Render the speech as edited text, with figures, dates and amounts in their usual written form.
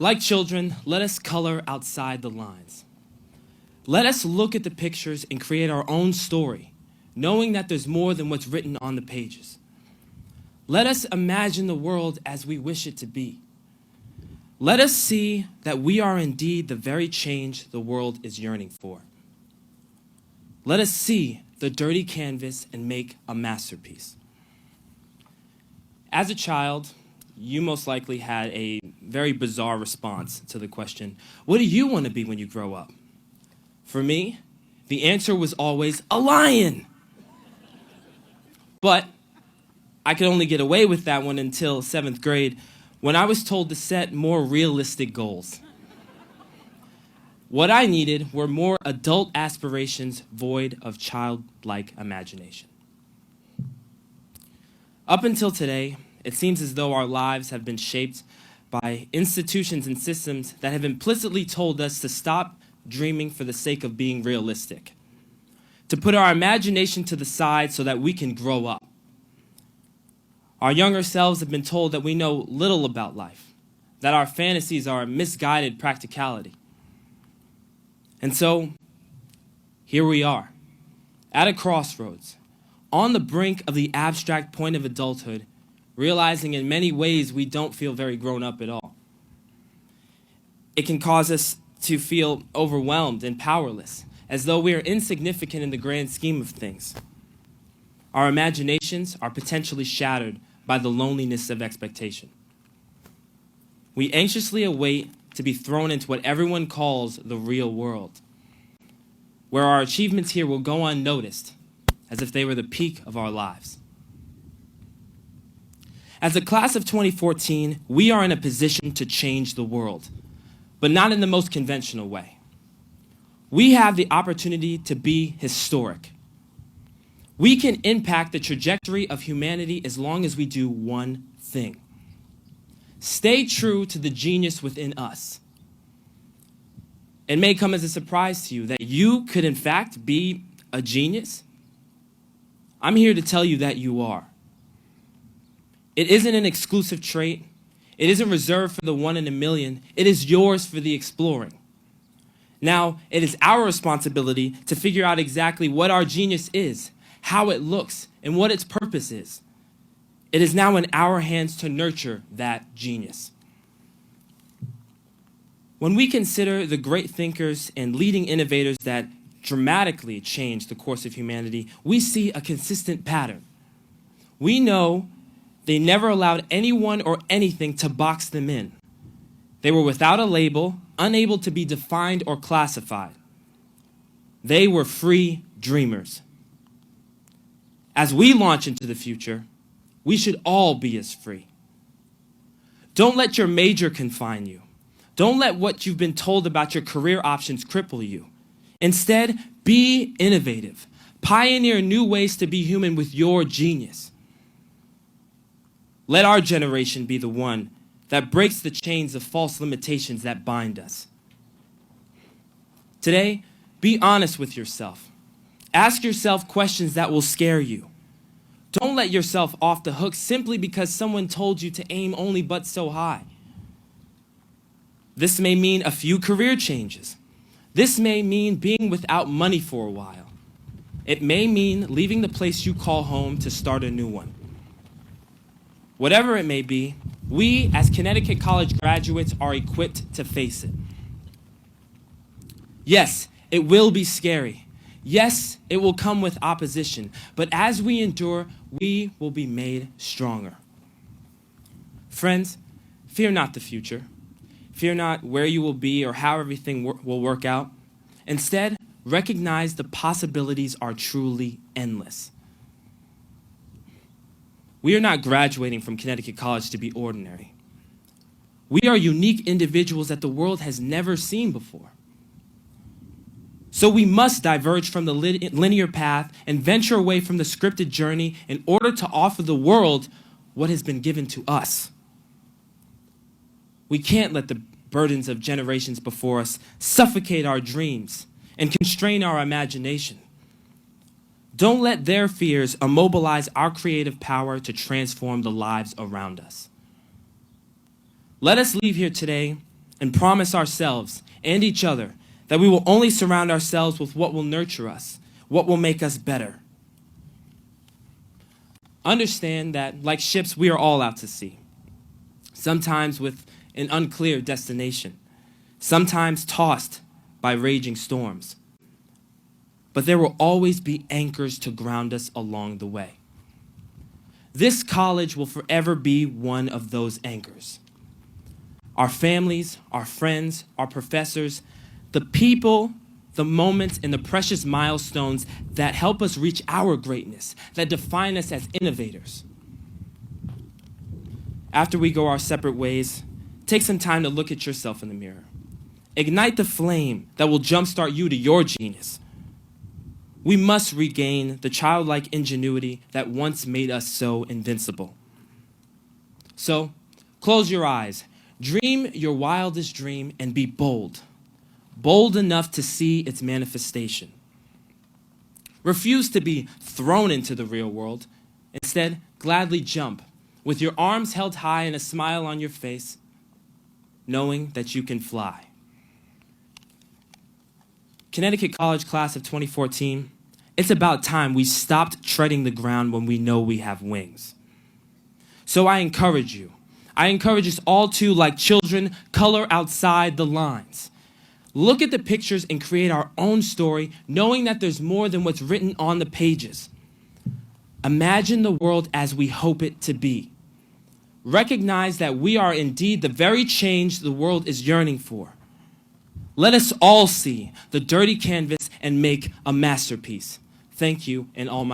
Like children, let us color outside the lines. Let us look at the pictures and create our own story, knowing that there's more than what's written on the pages. Let us imagine the world as we wish it to be. Let us see that we are indeed the very change the world is yearning for. Let us see the dirty canvas and make a masterpiece. As a child, you most likely had a very bizarre response to the question, what do you want to be when you grow up? For me, the answer was always a lion. But I could only get away with that one until 7th grade, when I was told to set more realistic goals. What I needed were more adult aspirations void of childlike imagination. Up until today, it seems as though our lives have been shaped by institutions and systems that have implicitly told us to stop dreaming for the sake of being realistic, to put our imagination to the side so that we can grow up. Our younger selves have been told that we know little about life, that our fantasies are misguided practicality. And so, here we are, at a crossroads, on the brink of the abstract point of adulthood, realizing in many ways we don't feel very grown up at all. It can cause us to feel overwhelmed and powerless, as though we are insignificant in the grand scheme of things. Our imaginations are potentially shattered by the loneliness of expectation. We anxiously await to be thrown into what everyone calls the real world, where our achievements here will go unnoticed, as if they were the peak of our lives. As a class of 2014, we are in a position to change the world, but not in the most conventional way. We have the opportunity to be historic. We can impact the trajectory of humanity as long as we do one thing. Stay true to the genius within us. It may come as a surprise to you that you could in fact be a genius. I'm here to tell you that you are. It isn't an exclusive trait. It isn't reserved for the one in a million. It is yours for the exploring. Now, it is our responsibility to figure out exactly what our genius is, how it looks, and what its purpose is. It is now in our hands to nurture that genius. When we consider the great thinkers and leading innovators that dramatically changed the course of humanity, we see a consistent pattern. We know they never allowed anyone or anything to box them in. They were without a label, unable to be defined or classified. They were free dreamers. As we launch into the future, we should all be as free. Don't let your major confine you. Don't let what you've been told about your career options cripple you. Instead, be innovative. Pioneer new ways to be human with your genius. Let our generation be the one that breaks the chains of false limitations that bind us. Today, be honest with yourself. Ask yourself questions that will scare you. Don't let yourself off the hook simply because someone told you to aim only but so high. This may mean a few career changes. This may mean being without money for a while. It may mean leaving the place you call home to start a new one. Whatever it may be, we as Connecticut College graduates are equipped to face it. Yes, it will be scary. Yes, it will come with opposition, but as we endure, we will be made stronger. Friends, fear not the future. Fear not where you will be or how everything will work out. Instead, recognize the possibilities are truly endless. We are not graduating from Connecticut College to be ordinary. We are unique individuals that the world has never seen before. So we must diverge from the linear path and venture away from the scripted journey in order to offer the world what has been given to us. We can't let the burdens of generations before us suffocate our dreams and constrain our imagination. Don't let their fears immobilize our creative power to transform the lives around us. Let us leave here today and promise ourselves and each other that we will only surround ourselves with what will nurture us, what will make us better. Understand that, like ships, we are all out to sea, sometimes with an unclear destination, sometimes tossed by raging storms. But there will always be anchors to ground us along the way. This college will forever be one of those anchors. Our families, our friends, our professors, the people, the moments, and the precious milestones that help us reach our greatness, that define us as innovators. After we go our separate ways, take some time to look at yourself in the mirror. Ignite the flame that will jumpstart you to your genius. We must regain the childlike ingenuity that once made us so invincible. So, close your eyes, dream your wildest dream, and be bold. Bold enough to see its manifestation. Refuse to be thrown into the real world. Instead, gladly jump, with your arms held high and a smile on your face, knowing that you can fly. Connecticut College Class of 2014, it's about time we stopped treading the ground when we know we have wings. So I encourage you. I encourage us all to, like children, color outside the lines. Look at the pictures and create our own story, knowing that there's more than what's written on the pages. Imagine the world as we hope it to be. Recognize that we are indeed the very change the world is yearning for. Let us all see the dirty canvas and make a masterpiece. Thank you, and all my